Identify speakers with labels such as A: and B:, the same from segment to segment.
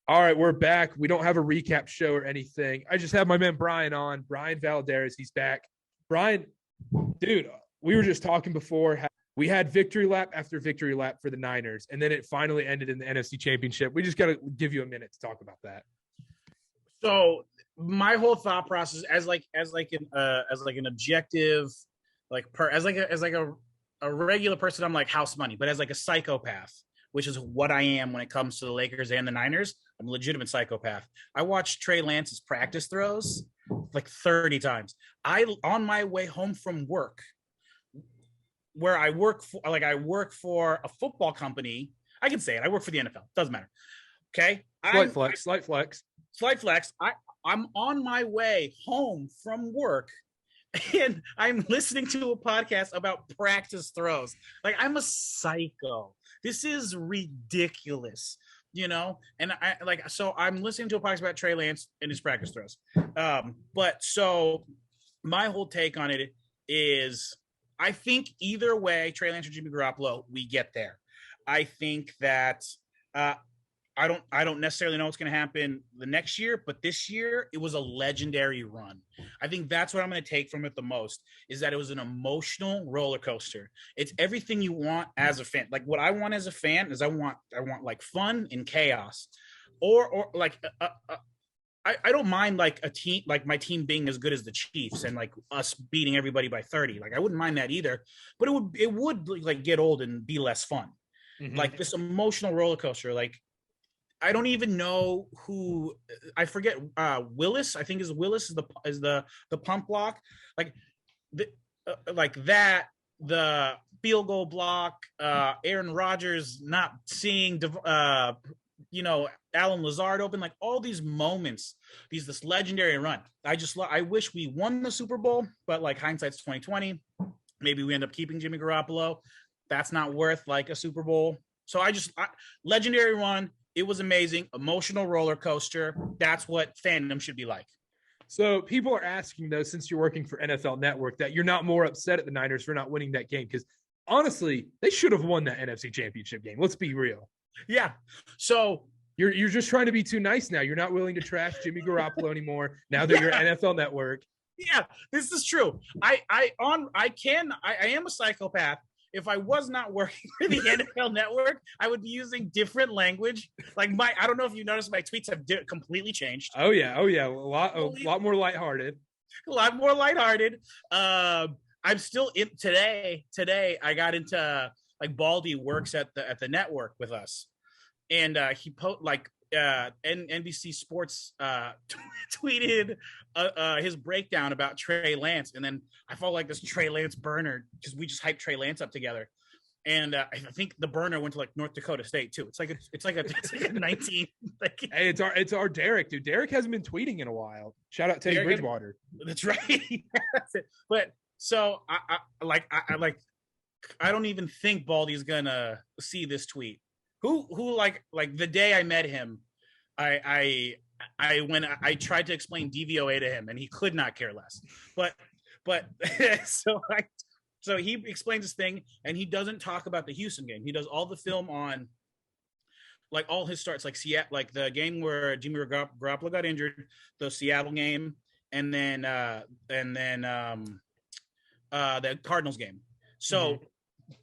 A: All right, we're back. We don't have a recap show or anything. I just have my man Bryan on. Bryan Valladares, he's back. Bryan, dude, we were just talking before. We had victory lap after victory lap for the Niners, and then it finally ended in the NFC Championship. We just got to give you a minute to talk about that.
B: So my whole thought process, as an objective, a regular person, I'm like house money, but as like a psychopath, which is what I am when it comes to the Lakers and the Niners, I'm a legitimate psychopath. I watched Trey Lance's practice throws like 30 times. On my way home from work, where I work for a football company. I can say it. I work for the NFL. Doesn't matter. Okay.
A: Slight flex.
B: I'm on my way home from work and I'm listening to a podcast about practice throws. Like, I'm a psycho. This is ridiculous, And I'm listening to a podcast about Trey Lance and his practice throws. But so my whole take on it is, I think either way, Trey Lance or Jimmy Garoppolo, we get there. I think that I don't necessarily know what's going to happen the next year, but this year it was a legendary run. I think that's what I'm going to take from it the most, is that it was an emotional roller coaster. It's everything you want as a fan. Like, what I want as a fan is I want like fun and chaos, or like I don't mind like a team, like my team being as good as the Chiefs and like us beating everybody by 30. Like, I wouldn't mind that either, but it would like get old and be less fun. Mm-hmm. Like this emotional roller coaster. Like, I don't even know who, I forget. Willis, I think Willis is the pump block, like the field goal block. Aaron Rodgers not seeing Alan Lazard open, like all these moments, this legendary run. I wish we won the Super Bowl, but like hindsight's 2020. Maybe we end up keeping Jimmy Garoppolo. That's not worth like a Super Bowl. So legendary run. It was amazing. Emotional roller coaster. That's what fandom should be like.
A: So people are asking, though, since you're working for NFL Network, that you're not more upset at the Niners for not winning that game, because honestly, they should have won that NFC Championship game. Let's be real.
B: Yeah. So
A: you're just trying to be too nice now. You're not willing to trash Jimmy Garoppolo anymore now that you're NFL Network.
B: Yeah, this is true. I am a psychopath. If I was not working for the NFL Network, I would be using different language. Like I don't know if you noticed, my tweets have completely changed.
A: Oh yeah, a lot more lighthearted.
B: A lot more lighthearted. I'm still in today. Today I got into like Baldy works at the network with us, and he NBC Sports tweeted his breakdown about Trey Lance, and then I felt like this Trey Lance burner because we just hyped Trey Lance up together, and I think the burner went to like North Dakota State too. It's like a 19. Like,
A: hey, it's our Derek, dude. Derek hasn't been tweeting in a while. Shout out Teddy Bridgewater.
B: That's right. But so I don't even think Baldy's gonna see this tweet. Who like the day I met him, I tried to explain DVOA to him and he could not care less. But so he explains this thing and he doesn't talk about the Houston game. He does all the film on like all his starts, like Seattle, like the game where Jimmy Garoppolo got injured, the Seattle game, and then the Cardinals game. So. Mm-hmm.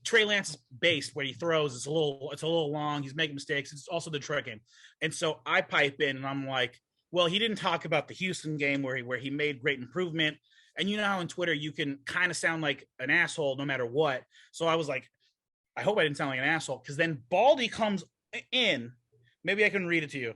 B: Trey Lance's base where he throws it's a little long. He's making mistakes. It's also the Detroit game, and so I pipe in and I'm like, well, he didn't talk about the Houston game where he made great improvement. And you know how on Twitter you can kind of sound like an asshole no matter what. So I was like, I hope I didn't sound like an asshole, because then Baldy comes in. Maybe I can read it to you.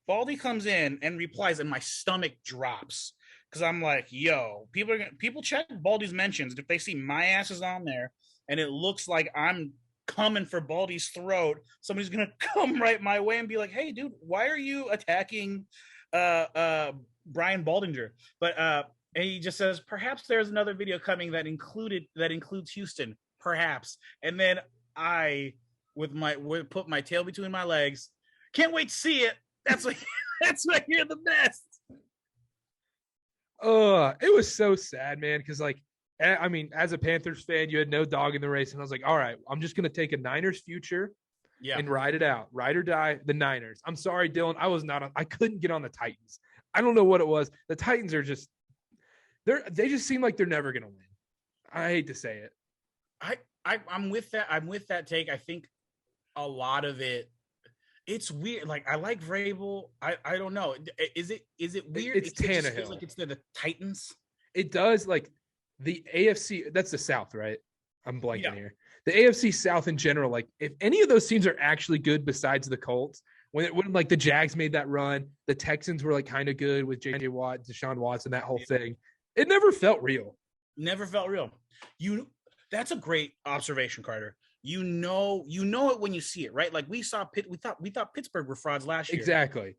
B: Baldy comes in and replies, and my stomach drops because I'm like, yo, people check Baldy's mentions. If they see my ass is on there, and it looks like I'm coming for Baldy's throat, somebody's going to come right my way and be like, hey, dude, why are you attacking Brian Baldinger? But and he just says, perhaps there's another video coming that includes Houston, perhaps. And then I, put my tail between my legs. Can't wait to see it. That's what you're the best.
A: It was so sad, man, because like, I mean, as a Panthers fan, you had no dog in the race, and I was like, all right, I'm just going to take a Niners future and ride it out, ride or die. The Niners. I'm sorry, Dylan. I couldn't get on the Titans. I don't know what it was. The Titans are just, they just seem like they're never going to win. I hate to say it.
B: I'm with that. I'm with that take. I think a lot of it, it's weird. Like, I like Vrabel. I don't know. Is it weird?
A: It's Tannehill. It just
B: feels like it's the Titans.
A: It does. Like the AFC, that's the South, right? I'm blanking here. The AFC South in general, like if any of those teams are actually good besides the Colts, when like the Jags made that run, the Texans were like kind of good with J.J. Watt, Deshaun Watson, that whole thing. It never felt real.
B: Never felt real. That's a great observation, Carter. You know it when you see it, right? Like we thought Pittsburgh were frauds last year.
A: Exactly.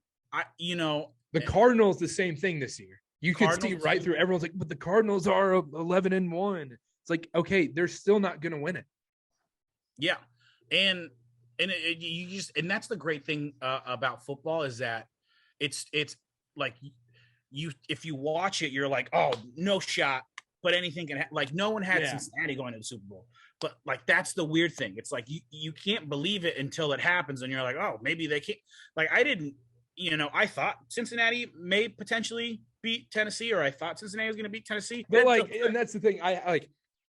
B: The
A: Cardinals the same thing this year. You could see right through. Everyone's like, but the Cardinals are 11-1. It's like, okay, they're still not going to win it.
B: Yeah, and that's the great thing about football is that it's like if you watch it, you're like, oh, no shot, but anything can like no one had Cincinnati going to the Super Bowl, but like that's the weird thing. It's like you can't believe it until it happens, and you're like, oh, maybe they can't. Like I didn't, I thought Cincinnati may potentially beat Tennessee, or I thought Cincinnati was going to beat Tennessee,
A: but and that's the thing.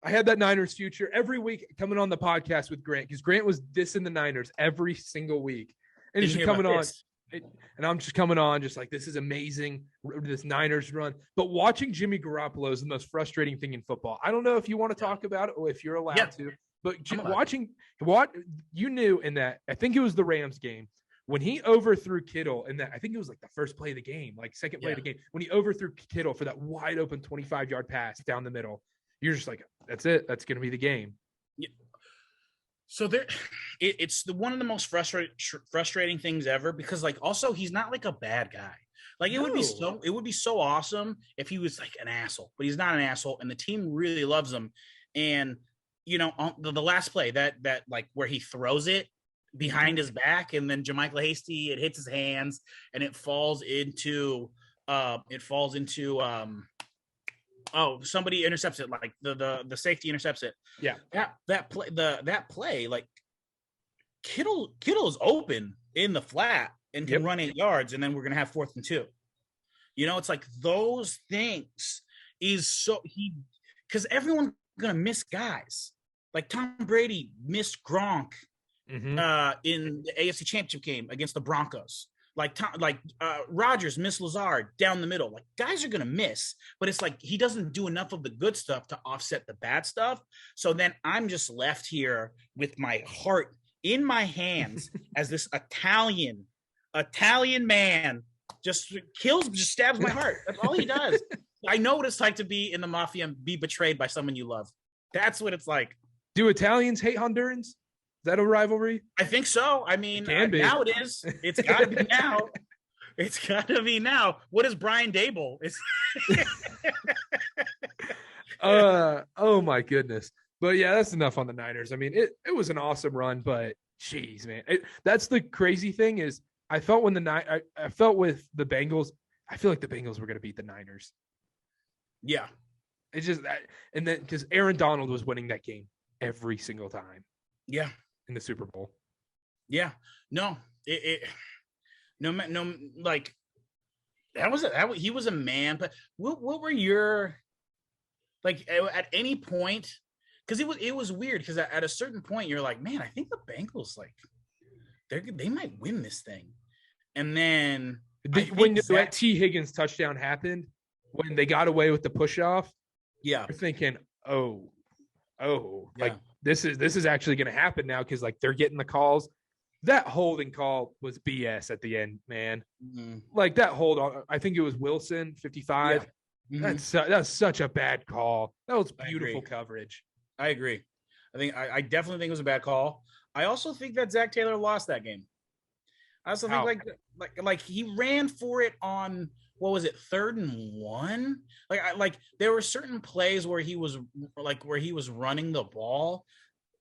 A: I had that Niners future every week coming on the podcast with Grant because Grant was dissing the Niners every single week. And he's coming on. And I'm just coming on just like, this is amazing, this Niners run. But watching Jimmy Garoppolo is the most frustrating thing in football. I don't know if you want to talk about it or if you're allowed to. But watching what you knew in that, I think it was the Rams game, when he overthrew Kittle in that, I think it was like the first play of the game, like second play of the game, when he overthrew Kittle for that wide open 25-yard pass down the middle. You're just like, that's it. That's going to be the game.
B: Yeah. So it's one of the most frustrating things ever because like also he's not like a bad guy. Like it would be so awesome if he was like an asshole, but he's not an asshole, and the team really loves him. And on the last play that like where he throws it behind his back, and then Jermichael Hasty, it hits his hands and it falls into somebody intercepts it, like the safety intercepts it. Yeah. That play, like Kittle is open in the flat and can run 8 yards, and then we're gonna have 4th and 2. It's like those things is because everyone's gonna miss guys. Like Tom Brady missed Gronk in the AFC Championship game against the Broncos. Like Rodgers missed Lazard down the middle. Like guys are gonna miss, but it's like he doesn't do enough of the good stuff to offset the bad stuff. So then I'm just left here with my heart in my hands as this Italian man just stabs my heart. That's all he does. I know what it's like to be in the mafia and be betrayed by someone you love. That's what it's like.
A: Do Italians hate Hondurans? Is that a rivalry?
B: I think so. I mean, now it is. It's got to be now. It's got to be now. What is Brian Dable?
A: Oh my goodness. But yeah, that's enough on the Niners. I mean, it was an awesome run, but geez, man, that's the crazy thing is I felt with the Bengals, I feel like the Bengals were going to beat the Niners.
B: Yeah.
A: It's just that, and then because Aaron Donald was winning that game every single time.
B: Yeah.
A: In the Super Bowl.
B: Yeah. No, like he was a man, but what were your, like at any point, because it was weird because at a certain point you're like, man, I think the Bengals, like they might win this thing. And then
A: when that T. Higgins touchdown happened, when they got away with the push off, you're thinking, like this is actually going to happen now because like they're getting the calls. That holding call was BS at the end, man. Mm-hmm. Like that hold on, I think it was Wilson 55. Yeah. Mm-hmm. That's such a bad call. That was beautiful coverage.
B: I agree. I definitely think it was a bad call. I also think that Zach Taylor lost that game. I also think like he ran for it on, what was it, 3rd and 1? Like there were certain plays where he was running the ball.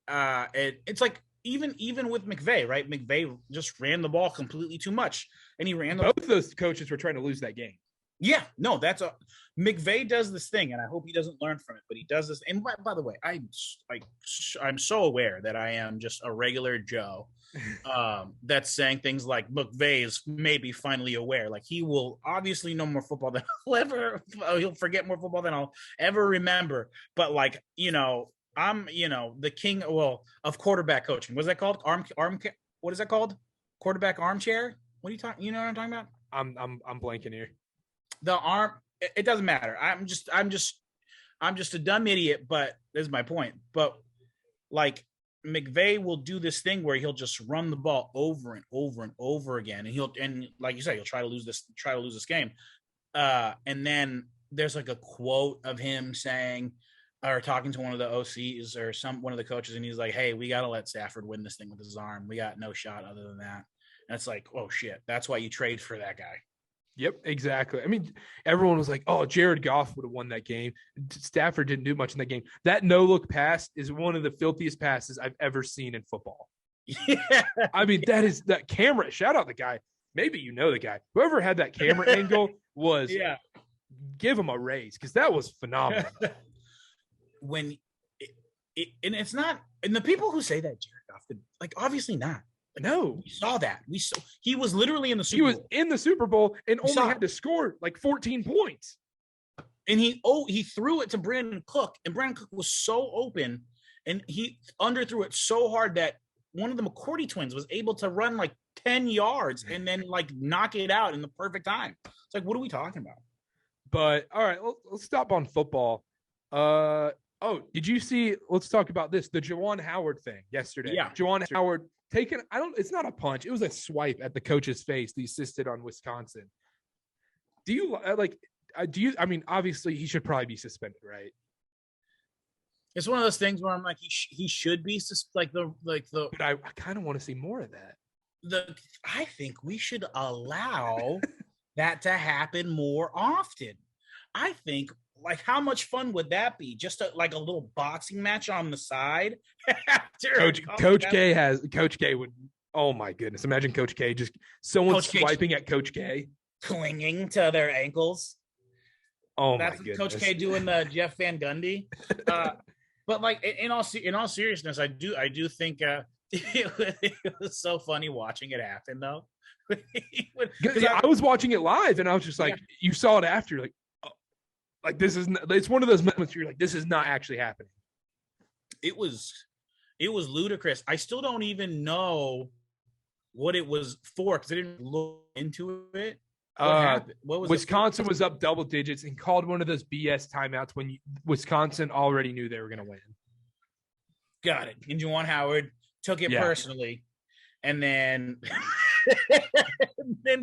B: And it's like even with McVay, right? McVay just ran the ball completely too much, and he ran.
A: Both those coaches were trying to lose that game.
B: Yeah, no, that's a McVay does this thing, and I hope he doesn't learn from it. But he does this. And by the way, I'm so aware that I am just a regular Joe that's saying things like McVay is maybe finally aware. Like he will obviously know more football than he'll forget more football than I'll ever remember. But like I'm the king of quarterback coaching. What's that called? What is that called? Quarterback armchair. What are you talking? You know what I'm talking about?
A: I'm blanking here.
B: The arm. It doesn't matter. I'm just a dumb idiot. But this is my point. But like McVay will do this thing where he'll just run the ball over and over and over again, and like you said, he'll try to lose this game. And then there's like a quote of him saying or talking to one of the OCs or one of the coaches, and he's like, "Hey, we got to let Stafford win this thing with his arm. We got no shot other than that." And it's like, oh shit, that's why you trade for that guy.
A: Yep, exactly. I mean, everyone was like, "Oh, Jared Goff would have won that game." Stafford didn't do much in that game. That no-look pass is one of the filthiest passes I've ever seen in football. Yeah. I mean, that camera. Shout out the guy. Maybe you know the guy. Whoever had that camera angle was give him a raise because that was phenomenal.
B: And it's not, and the people who say that Jared Goff did, like, obviously not.
A: No,
B: we saw that. He was literally in the Super Bowl.
A: He was in the Super Bowl and only had to score like 14 points.
B: And he threw it to Brandon Cook, and Brandon Cook was so open, and he underthrew it so hard that one of the McCourty twins was able to run like 10 yards and then like knock it out in the perfect time. It's like, what are we talking about?
A: But all right, let's stop on football. Did you see? Let's talk about this. The Juwan Howard thing yesterday. Yeah, Juwan Howard it's not a punch. It was a swipe at the coach's face. The assistant on Wisconsin. I mean, obviously he should probably be suspended, right?
B: It's one of those things where I'm like, he should be But
A: I kind of want to see more of that.
B: I think we should allow that to happen more often. I think, like, how much fun would that be? Just a little boxing match on the side.
A: Coach K would. Oh my goodness! Imagine Coach K swiping at Coach K,
B: clinging to their ankles.
A: Oh my goodness!
B: Coach K doing the Jeff Van Gundy. But like in all seriousness, I do think it was so funny watching it happen though.
A: I was watching it live and I was just like, you saw it after, like. Like it's one of those moments where you're like, this is not actually happening.
B: It was ludicrous. I still don't even know what it was for because I didn't look into it.
A: What was Wisconsin was up double digits and called one of those BS timeouts when Wisconsin already knew they were going to win.
B: Got it. And Juwan Howard took it personally, and then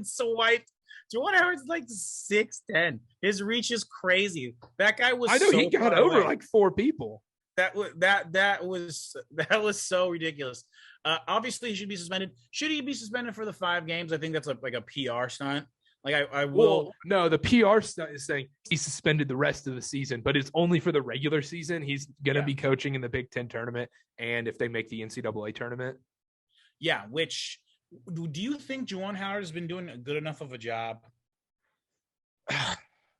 B: swiped. Juwan Howard's like 6'10". His reach is crazy. That guy was.
A: I know he got over like 4 people.
B: That was so ridiculous. Obviously, he should be suspended. Should he be suspended for the 5 games? I think that's like a PR stunt. Like I will.
A: Well, no, the PR stunt is saying he's suspended the rest of the season, but it's only for the regular season. He's going to be coaching in the Big Ten tournament, and if they make the NCAA tournament.
B: Yeah, which. Do you think Juwan Howard has been doing a good enough of a job?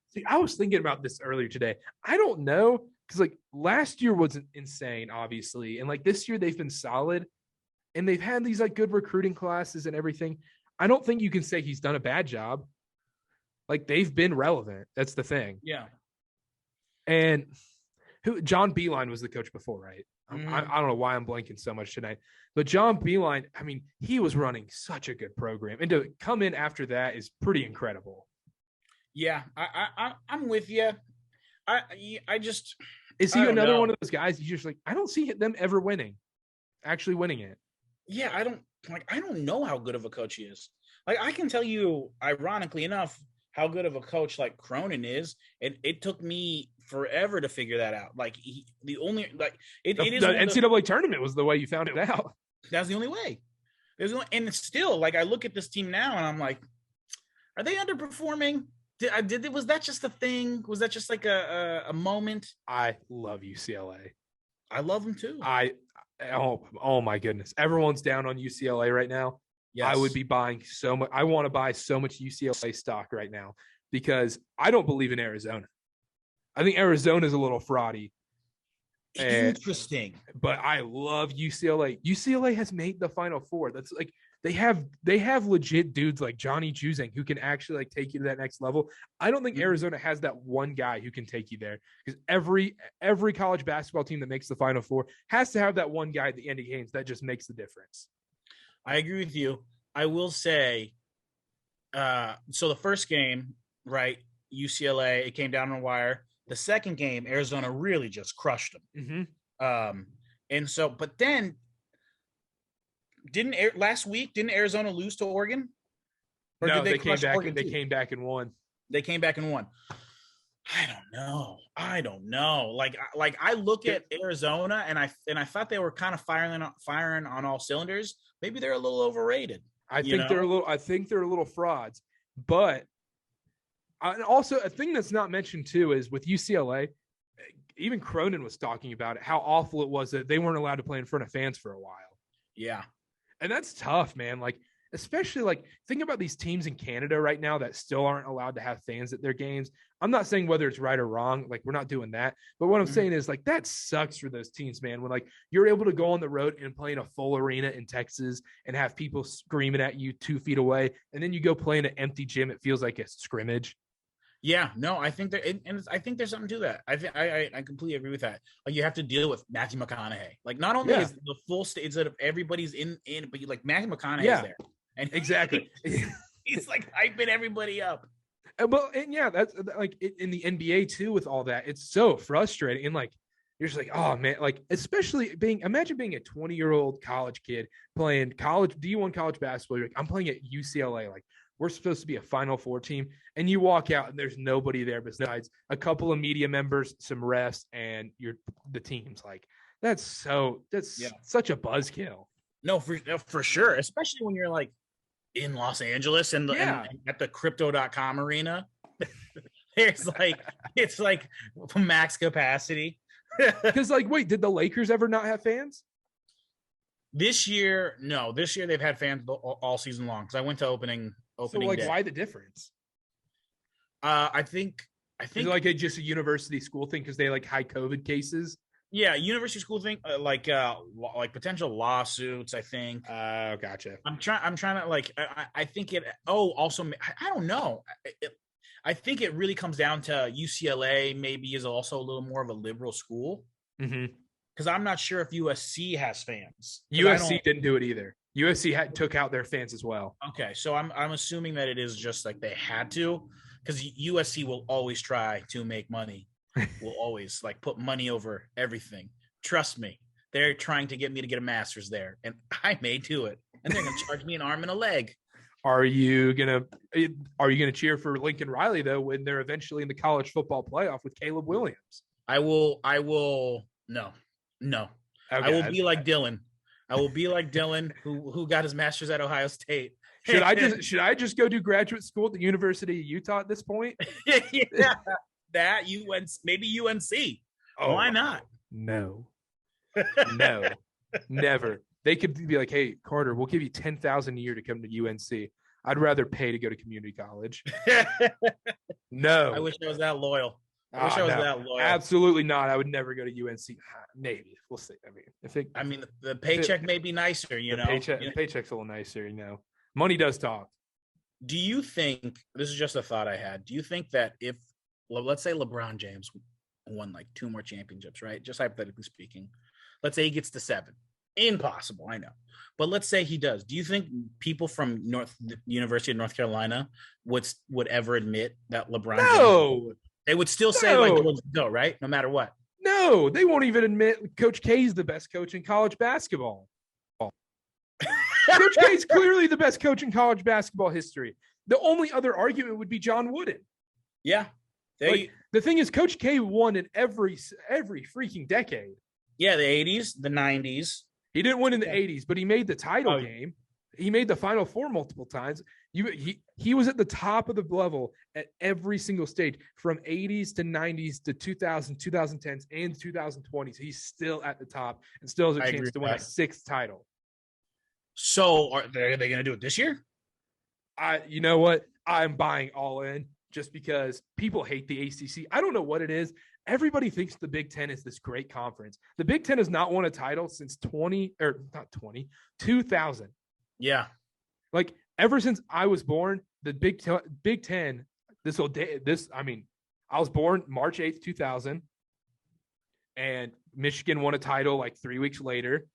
A: See, I was thinking about this earlier today. I don't know because like last year was insane, obviously, and like this year they've been solid, and they've had these like good recruiting classes and everything. I don't think you can say he's done a bad job. Like they've been relevant. That's the thing.
B: Yeah.
A: And John Beilein was the coach before, right? I don't know why I'm blanking so much tonight, but John Beilein, I mean, he was running such a good program, and to come in after that is pretty incredible.
B: Yeah, I'm with you. I just
A: is he another one of those guys? You just like I don't see them ever actually winning it.
B: Yeah, I don't know how good of a coach he is. Like I can tell you, ironically enough, how good of a coach like Cronin is. It took me forever to figure that out. Like the
A: NCAA tournament was the way you found it out.
B: That's the only way. And still, like I look at this team now and I'm like, are they underperforming? Was that just a thing? Was that just like a moment?
A: I love UCLA.
B: I love them too.
A: Oh my goodness. Everyone's down on UCLA right now. Yes. I would be buying so much. I want to buy so much UCLA stock right now because I don't believe in Arizona. I think Arizona is a little fraudy.
B: Interesting.
A: But I love UCLA. UCLA has made the Final Four. That's like they have legit dudes like Johnny Juzang who can actually like take you to that next level. I don't think Arizona has that one guy who can take you there, because every college basketball team that makes the Final Four has to have that one guy at the end of games that just makes the difference.
B: I agree with you. I will say, so the first game, right, UCLA, it came down on the wire. The second game, Arizona really just crushed them. And so, but then last week, didn't Arizona lose to Oregon?
A: Or no, they came back. They came back and won.
B: They came back and won. I don't know. Like I look at Arizona and I thought they were kind of firing on all cylinders. Maybe they're a little overrated.
A: I think they're a little frauds. But also a thing that's not mentioned too is with UCLA, even Cronin was talking about it, how awful it was that they weren't allowed to play in front of fans for a while.
B: Yeah.
A: And that's tough, man. Like, especially like think about these teams in Canada right now that still aren't allowed to have fans at their games. I'm not saying whether it's right or wrong. Like, we're not doing that. But what I'm saying is like, that sucks for those teams, man. When like you're able to go on the road and play in a full arena in Texas and have people screaming at you 2 feet away. And then you go play in an empty gym. It feels like a scrimmage.
B: Yeah, no, I think I think there's something to that. I completely agree with that. Like, you have to deal with Matthew McConaughey. Like, not only is the full stage that everybody's in, but you like Matthew McConaughey's there, and
A: exactly,
B: he's like hyping everybody up.
A: Well, and yeah, that's like in the NBA too. With all that, it's so frustrating, and like you're just like, oh man, like especially imagine being a 20-year-old college kid playing D1 college basketball. You're like, I'm playing at UCLA, like. We're supposed to be a Final Four team, and you walk out and there's nobody there besides a couple of media members, some refs, and the team's like, that's such a buzzkill.
B: No, for sure, especially when you're like in Los Angeles and at the Crypto.com arena. It's like max capacity.
A: Because like, wait, did the Lakers ever not have fans?
B: This year, no. This year they've had fans all season long. Because I went to opening
A: so like
B: day.
A: Why the difference?
B: I think
A: is it like just a university school thing because they like high COVID cases?
B: Yeah, university school thing, like potential lawsuits. I think.
A: Gotcha.
B: I'm trying to like. I think it. Oh, also, I don't know. I think it really comes down to UCLA. Maybe is also a little more of a liberal school. Because I'm not sure if USC has fans.
A: USC didn't do it either. USC took out their fans as well.
B: Okay, so I'm assuming that it is just like they had to, because USC will always try to make money. Will always like put money over everything. Trust me, they're trying to get me to get a master's there, and I may do it. And they're going to charge me an arm and a leg.
A: Are you gonna cheer for Lincoln Riley though when they're eventually in the college football playoff with Caleb Williams?
B: I will. No. Okay. I will be like Dylan. I will be like Dylan, who got his master's at Ohio State.
A: Should I just go do graduate school at the University of Utah at this point?
B: Yeah, that maybe UNC. Oh, why not?
A: No, never. They could be like, hey, Carter, we'll give you $10,000 a year to come to UNC. I'd rather pay to go to community college. No,
B: I wish I was that loyal.
A: Absolutely not. I would never go to UNC. Maybe we'll see. I mean,
B: the paycheck may be nicer.
A: The paycheck's a little nicer. Money does talk.
B: Do you think this is just a thought I had? Do you think that if, let's say, LeBron James won like 2 more championships, right? Just hypothetically speaking, let's say he gets to 7. Impossible, I know. But let's say he does. Do you think people from the University of North Carolina would ever admit that LeBron James? They would still say, like, go, right? No matter what.
A: No, they won't even admit Coach K is the best coach in college basketball. Coach K is clearly the best coach in college basketball history. The only other argument would be John Wooden.
B: Yeah.
A: The thing is, Coach K won in every freaking decade.
B: Yeah, the 80s, the 90s.
A: He didn't win in the 80s, but he made the title game. He made the Final Four multiple times. He was at the top of the level at every single stage, from 80s to 90s to 2000, 2010s, and 2020s. He's still at the top and still has a chance to win a 6th title.
B: So are they going to do it this year?
A: You know what? I'm buying all in. just because people hate the ACC. I don't know what it is. Everybody thinks the Big Ten is this great conference. The Big Ten has not won a title since 2000.
B: Yeah.
A: Like ever since I was born, the Big Ten, I was born March 8th, 2000, and Michigan won a title like 3 weeks later.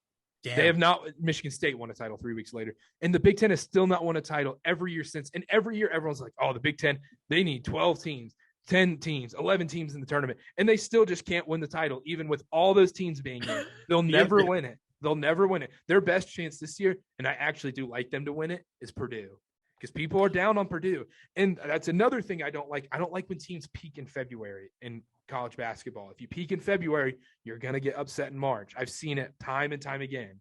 B: Damn.
A: They have not. Michigan State won a title 3 weeks later, and the Big Ten has still not won a title every year since. And every year, everyone's like, "Oh, the Big Ten, they need 12 teams, 10 teams, 11 teams in the tournament, and they still just can't win the title, even with all those teams being in. They'll never win it. They'll never win it. Their best chance this year, and I actually do like them to win it, is Purdue, because people are down on Purdue, and that's another thing I don't like. I don't like when teams peak in February in college basketball. If you peak in February, you're going to get upset in March. I've seen it time and time again.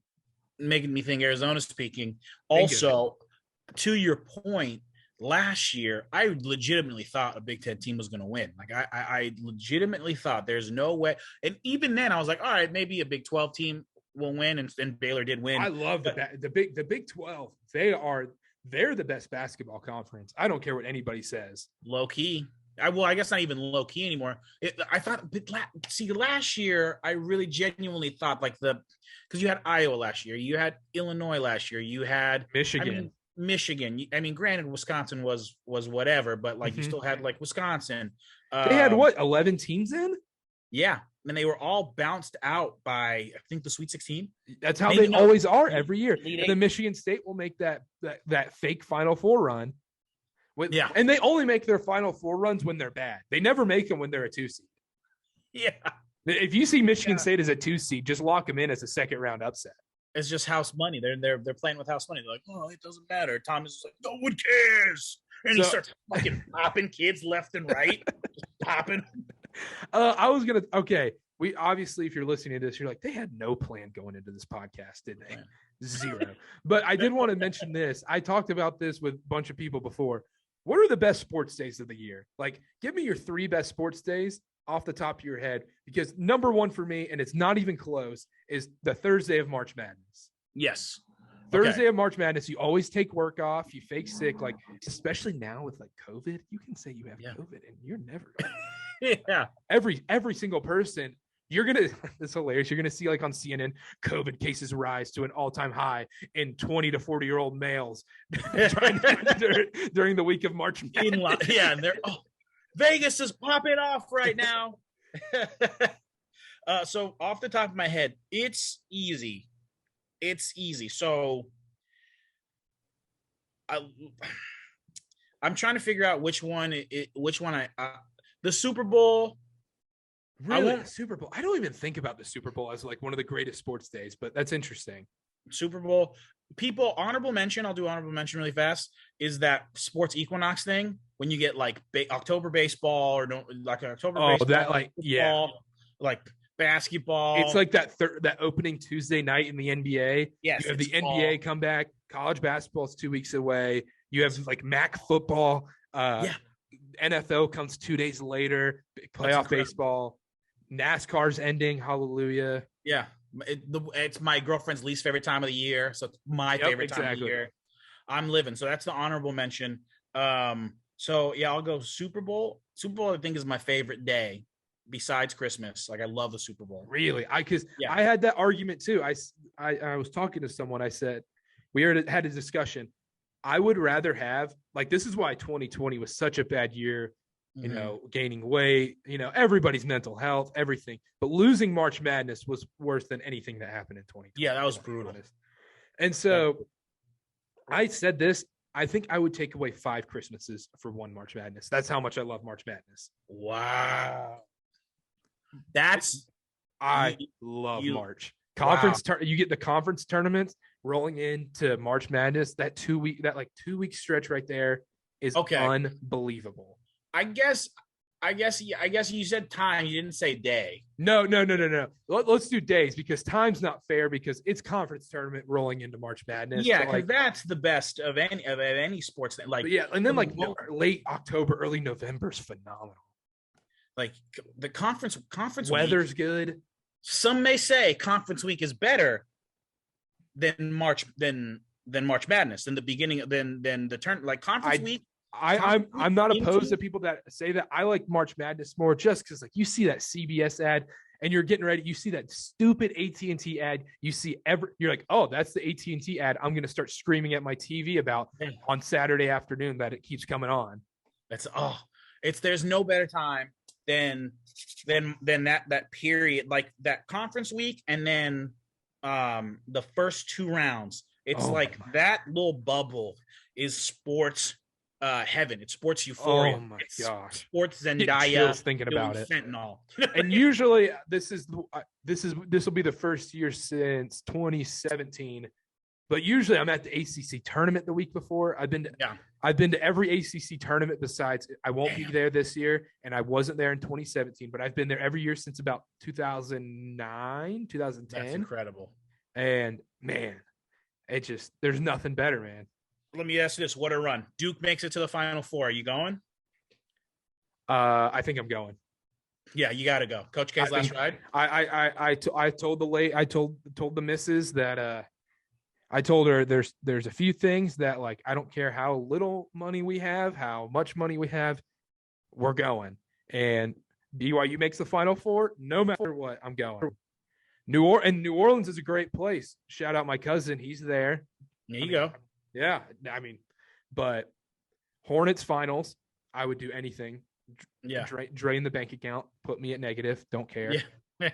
B: Making me think Arizona's peaking. Also, to your point, last year, I legitimately thought a Big Ten team was going to win. Like I legitimately thought there's no way. And even then I was like, all right, maybe a Big 12 team will win. And Baylor did win.
A: I love the Big 12. They're the best basketball conference. I don't care what anybody says.
B: Low key. I guess not even low key anymore. I thought, last year, I really genuinely thought because you had Iowa last year, you had Illinois last year, you had
A: Michigan.
B: I mean, granted, Wisconsin was whatever, but you still had Wisconsin.
A: They had 11 teams in?
B: Yeah. And they were all bounced out by, I think, the Sweet 16.
A: That's how they always are every year. And then Michigan State will make that fake Final Four run. And they only make their Final Four runs when they're bad. They never make them when they're a 2 seed.
B: Yeah.
A: If you see Michigan State as a 2 seed, just lock them in as a second round upset.
B: It's just house money. They're playing with house money. They're like, oh, it doesn't matter. Thomas is like, no one cares. And he starts fucking popping kids left and right. Just popping.
A: We obviously, if you're listening to this, you're like, they had no plan going into this podcast, did they? Zero. But I did want to mention this. I talked about this with a bunch of people before. What are the best sports days of the year? Like, give me your 3 best sports days off the top of your head, because number one for me, and it's not even close, is the Thursday of March Madness.
B: Yes.
A: Thursday of March Madness, you always take work off, you fake sick, like especially now with COVID, you can say you have COVID and you're never
B: yeah.
A: Every single person, it's hilarious. You're gonna see on CNN, COVID cases rise to an all-time high in 20 to 40-year-old males during the week of March Madness.
B: Yeah, and Vegas is popping off right now. So off the top of my head, it's easy. So I'm trying to figure out which one the Super Bowl.
A: Really? The Super Bowl. I don't even think about the Super Bowl as one of the greatest sports days, but that's interesting.
B: Super Bowl. People, honorable mention, I'll do honorable mention really fast, is that sports equinox thing when you get October baseball or October baseball. Basketball.
A: It's like that opening Tuesday night in the NBA.
B: Yes.
A: You have the NBA come back. College basketball is 2 weeks away. You have MAC football. NFL comes 2 days later. Playoff baseball. NASCAR's ending. Hallelujah.
B: Yeah. It's my girlfriend's least favorite time of the year. So it's my favorite time of the year. I'm living. So that's the honorable mention. So yeah, I'll go Super Bowl. Super Bowl, I think, is my favorite day besides Christmas. I love the Super Bowl.
A: Really? I had that argument too. I was talking to someone. I said, we had a discussion. I would rather have, this is why 2020 was such a bad year, gaining weight, everybody's mental health, everything. But losing March Madness was worse than anything that happened in 2020.
B: Yeah, that was brutal.
A: And so I said this, I think I would take away 5 Christmases for one March Madness. That's how much I love March Madness.
B: Wow.
A: I love March. Conference you get the conference tournaments rolling into March Madness. That 2 week stretch right there is unbelievable. I guess
B: you said time. You didn't say day.
A: No. Let's do days, because time's not fair, because it's conference tournament rolling into March Madness.
B: Yeah, because that's the best of any sports thing.
A: And then late October, early November is phenomenal.
B: The conference
A: weather's
B: week,
A: good.
B: Some may say conference week is better than March Madness, than the beginning, than the turn. Conference week
A: I'm not opposed to people that say that. I like March Madness more just because like you see that CBS ad and you're getting ready. You see that stupid AT&T ad. You see you're like, oh, that's the AT&T ad. I'm going to start screaming at my TV about on Saturday afternoon that it keeps coming on.
B: There's no better time than that period, like that conference week, and then the first two rounds. It's that little bubble is sports heaven. It's sports euphoria.
A: Oh my gosh!
B: Sports Zendaya.
A: Thinking about it.
B: Fentanyl.
A: And usually this will be the first year since 2017. But usually I'm at the ACC tournament the week before. I've been to every ACC tournament besides I won't be there this year, and I wasn't there in 2017. But I've been there every year since about 2009, 2010.
B: That's incredible.
A: And man, there's nothing better, man.
B: Let me ask you this: what a run! Duke makes it to the Final Four. Are you going?
A: I think I'm going.
B: Yeah, you got to go. Coach K's last ride.
A: I told the missus that I told her there's a few things that like I don't care how little money we have, how much money we have, we're going. And BYU makes the Final Four, no matter what, I'm going. New Orleans is a great place. Shout out my cousin, he's there.
B: There you go.
A: Yeah, I mean, but Hornets finals, I would do anything.
B: Yeah,
A: drain the bank account, put me at negative, don't care.
B: Yeah.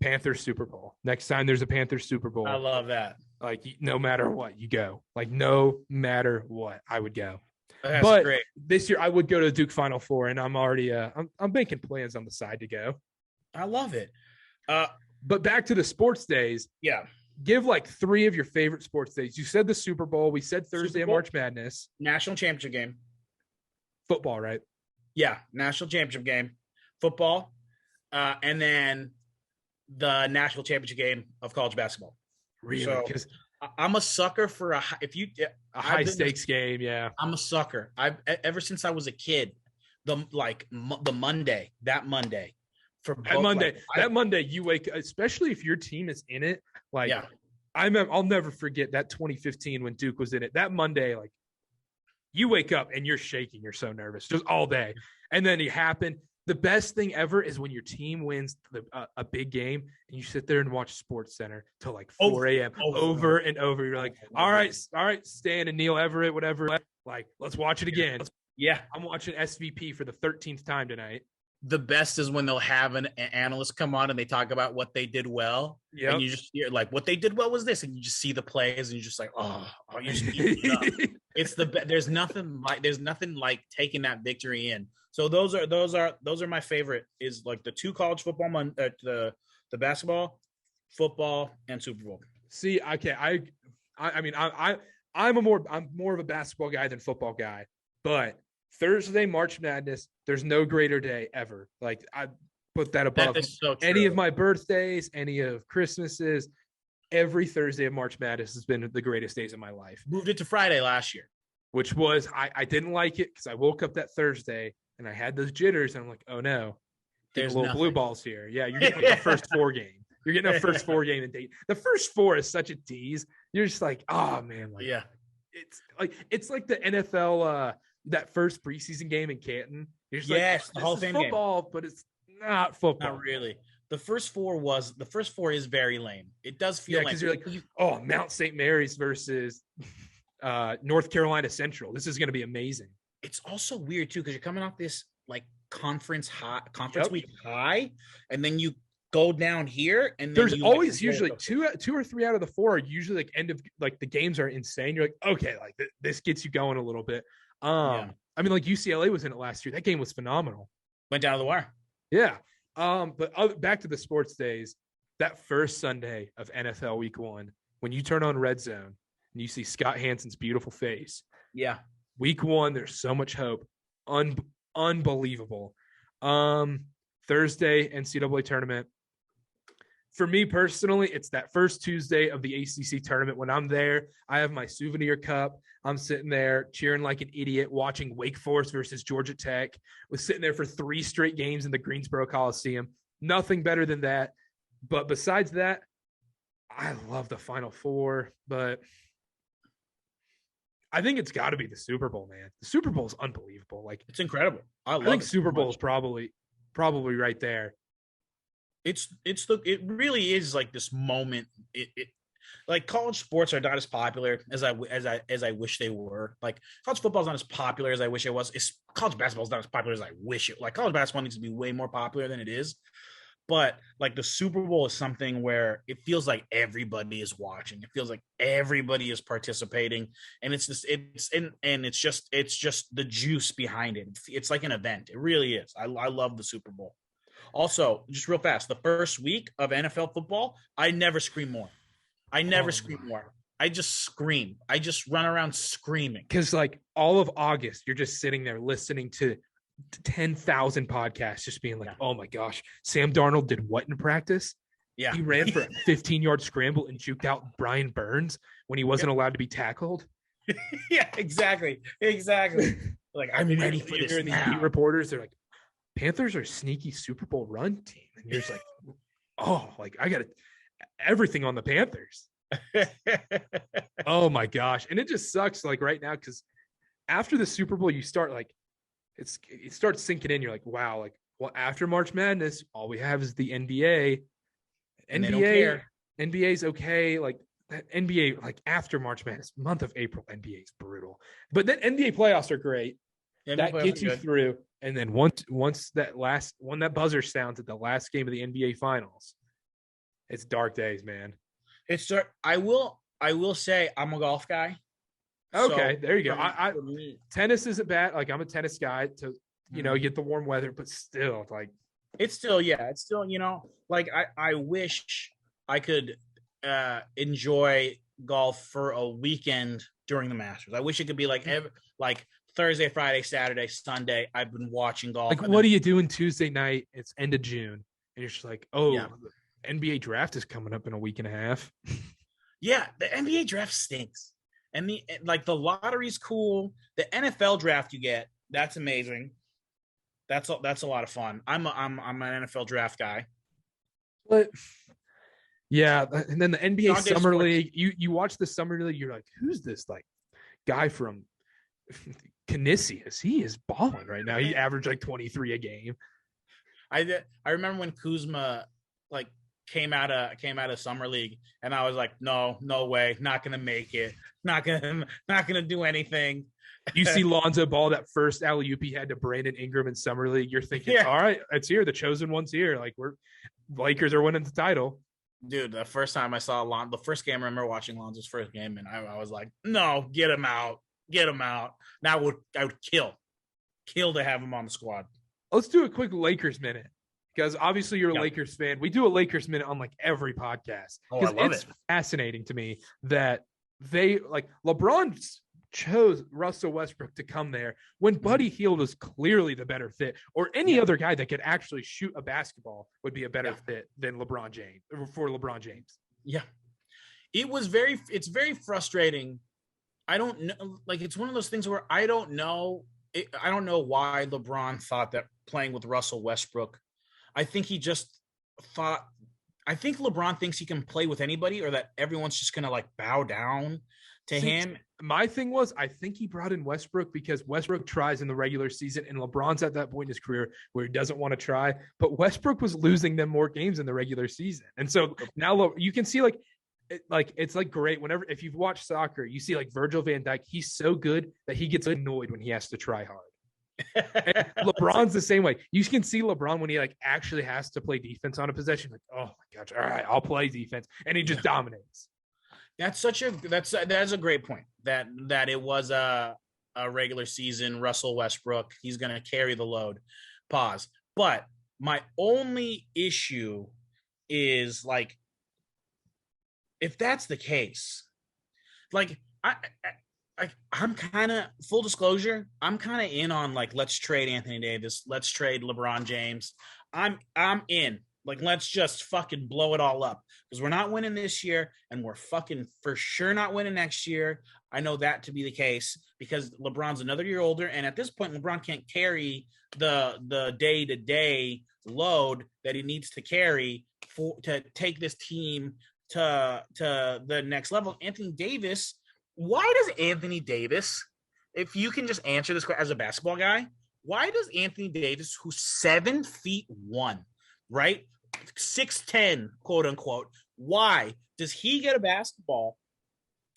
A: Panthers Super Bowl. Next time there's a Panthers Super Bowl,
B: I love that.
A: Like no matter what, you go. Like no matter what, I would go.
B: That's but great.
A: This year I would go to the Duke Final Four, and I'm already I'm making plans on the side to go.
B: I love it.
A: But back to the sports days.
B: Yeah.
A: Give like 3 of your favorite sports days. You said the Super Bowl. We said Thursday of March Madness.
B: National championship game.
A: Football, right?
B: Yeah, national championship game. Football. And then the national championship game of college basketball.
A: Really?
B: So I'm a sucker for a
A: high stakes game. Yeah,
B: I'm a sucker. Ever since I was a kid, that Monday for
A: that Monday you wake, especially if your team is in it. Like, yeah. I'll never forget that 2015 when Duke was in it. That Monday, like, you wake up and you're shaking. You're so nervous just all day, and then it happened. The best thing ever is when your team wins a big game and you sit there and watch Sports Center till like 4 a.m. over and over. You're like, all right, Stan and Neil Everett, whatever. Like, let's watch it again.
B: Yeah.
A: I'm watching SVP for the 13th time tonight.
B: The best is when they'll have an analyst come on and they talk about what they did well. Yeah. And you just hear like, what they did well was this. And you just see the plays and you're just like, you just eat it up. It's there's nothing like taking that victory in. So those are my favorite, is like the 2 college football, the basketball, football, and Super Bowl.
A: See, okay, I mean, I'm more of a basketball guy than football guy, but Thursday, March Madness, there's no greater day ever. Like, I put that above any of my birthdays, any of Christmases. Every Thursday of March Madness has been the greatest days of my life.
B: Moved it to Friday last year.
A: Which was, I didn't like it because I woke up that Thursday and I had those jitters. And I'm like, oh no, there's little blue balls here. Yeah, you're getting like the first 4 game. You're getting a first 4 game in date. The first 4 is such a tease. You're just like, oh man, like,
B: yeah.
A: It's like the NFL that first preseason game in Canton. You're just
B: yes,
A: like,
B: the Hall of Fame
A: football,
B: game.
A: But it's not football.
B: Not really. The first 4 is very lame. It does feel
A: because you're like, Mount St. Mary's versus North Carolina Central. This is going to be amazing.
B: It's also weird too because you're coming off this like conference week high, and then you go down here, and then
A: there's always usually two or three out of the 4 are usually like end of like the games are insane. You're like, okay, like this gets you going a little bit. I mean, like UCLA was in it last year. That game was phenomenal.
B: Went down to the wire.
A: Yeah. But back to the sports days. That first Sunday of NFL Week 1, when you turn on Red Zone and you see Scott Hansen's beautiful face.
B: Yeah.
A: Week 1, there's so much hope. Unbelievable. Thursday NCAA tournament. For me personally, it's that first Tuesday of the ACC tournament. When I'm there, I have my souvenir cup. I'm sitting there cheering like an idiot, watching Wake Forest versus Georgia Tech. Was sitting there for 3 straight games in the Greensboro Coliseum. Nothing better than that. But besides that, I love the Final Four. But I think it's got to be the Super Bowl, man. The Super Bowl is unbelievable. Like,
B: It's incredible. I
A: think
B: it
A: Super
B: so
A: Bowl
B: much.
A: is probably right there.
B: It really is like this moment. It like college sports are not as popular as I wish they were. Like college football is not as popular as I wish it was. College basketball is not as popular as I wish it. Like college basketball needs to be way more popular than it is. But like the Super Bowl is something where it feels like everybody is watching. It feels like everybody is participating, and it's just the juice behind it. It's like an event. It really is. I love the Super Bowl. Also, just real fast, the first week of NFL football, I never scream more. I never scream more. I just scream. I just run around screaming.
A: Because like all of August, you're just sitting there listening to 10,000 podcasts, just being like, oh my gosh, Sam Darnold did what in practice?
B: Yeah.
A: He ran for a 15-yard scramble and juked out Brian Burns when he wasn't allowed to be tackled.
B: Yeah, exactly. Like, I'm ready for this now.
A: The beat reporters, they're like, Panthers are a sneaky Super Bowl run team. And you're just like, oh, like I got everything on the Panthers. Oh my gosh. And it just sucks like right now because after the Super Bowl, you start like, it starts sinking in. You're like, wow, like, well, after March Madness, all we have is the NBA.
B: And they don't care.
A: NBA's okay. Like NBA, like after March Madness, month of April, NBA is brutal. But then NBA playoffs are great. That gets you through. And then once that buzzer sounds at the last game of the NBA Finals, it's dark days, man.
B: It's dark. I will say I'm a golf guy.
A: Okay, so, there you go.
B: I
A: tennis isn't bad. Like I'm a tennis guy to get the warm weather, but still, like
B: it's still like I wish I could enjoy golf for a weekend during the Masters. I wish it could be like Thursday, Friday, Saturday, Sunday. I've been watching golf.
A: Like, what are you doing Tuesday night? It's end of June, and you're just like, the NBA draft is coming up in a week and a half.
B: Yeah, the NBA draft stinks. And the lottery's cool. The NFL draft you get, that's amazing. That's a lot of fun. I'm an NFL draft guy.
A: But yeah, and then the NBA Summer League. You watch the Summer League, you're like, who's this like guy from Canisius? He is balling right now. He averaged like 23 a game.
B: I remember when Kuzma like came out of Summer League, and I was like, no way, not gonna make it, not gonna do anything.
A: You see Lonzo Ball, that first alley-oop he had to Brandon Ingram in Summer League. You're thinking, all right, it's here. The chosen one's here. Like Lakers are winning the title.
B: Dude, the first time I saw the first game I remember watching Lonzo's first game, and I was like, no, get him out. Now I would kill to have him on the squad.
A: Let's do a quick Lakers minute. Because obviously you're a Lakers fan. We do a Lakers minute on like every podcast.
B: Oh, I love it.
A: Fascinating to me that they like LeBron chose Russell Westbrook to come there when Buddy Hield was clearly the better fit, or any other guy that could actually shoot a basketball would be a better fit than LeBron James for LeBron James.
B: Yeah. It's very frustrating. I don't know. Like, it's one of those things where I don't know why LeBron thought that playing with Russell Westbrook. I think LeBron thinks he can play with anybody, or that everyone's just going to like bow down to him.
A: My thing was, I think he brought in Westbrook because Westbrook tries in the regular season, and LeBron's at that point in his career where he doesn't want to try, but Westbrook was losing them more games in the regular season. And so now you can see it's like great whenever, if you've watched soccer, you see like Virgil van Dijk, he's so good that he gets annoyed when he has to try hard. LeBron's the same way. You can see LeBron when he like actually has to play defense on a possession, like, oh my gosh, all right, I'll play defense, and he just dominates.
B: That's a great point. That it was a regular season Russell Westbrook. He's going to carry the load. Pause. But my only issue is like, if that's the case, like I'm kind of, full disclosure, I'm kind of in on like, let's trade Anthony Davis, let's trade LeBron James. I'm in. Like, let's just fucking blow it all up, because we're not winning this year, and we're fucking for sure not winning next year. I know that to be the case because LeBron's another year older, and at this point, LeBron can't carry the day-to-day load that he needs to carry to take this team to the next level. Anthony Davis why does Anthony Davis, if you can just answer this as a basketball guy, why does Anthony Davis, who's 7'1", right, 6'10", quote unquote, why does he get a basketball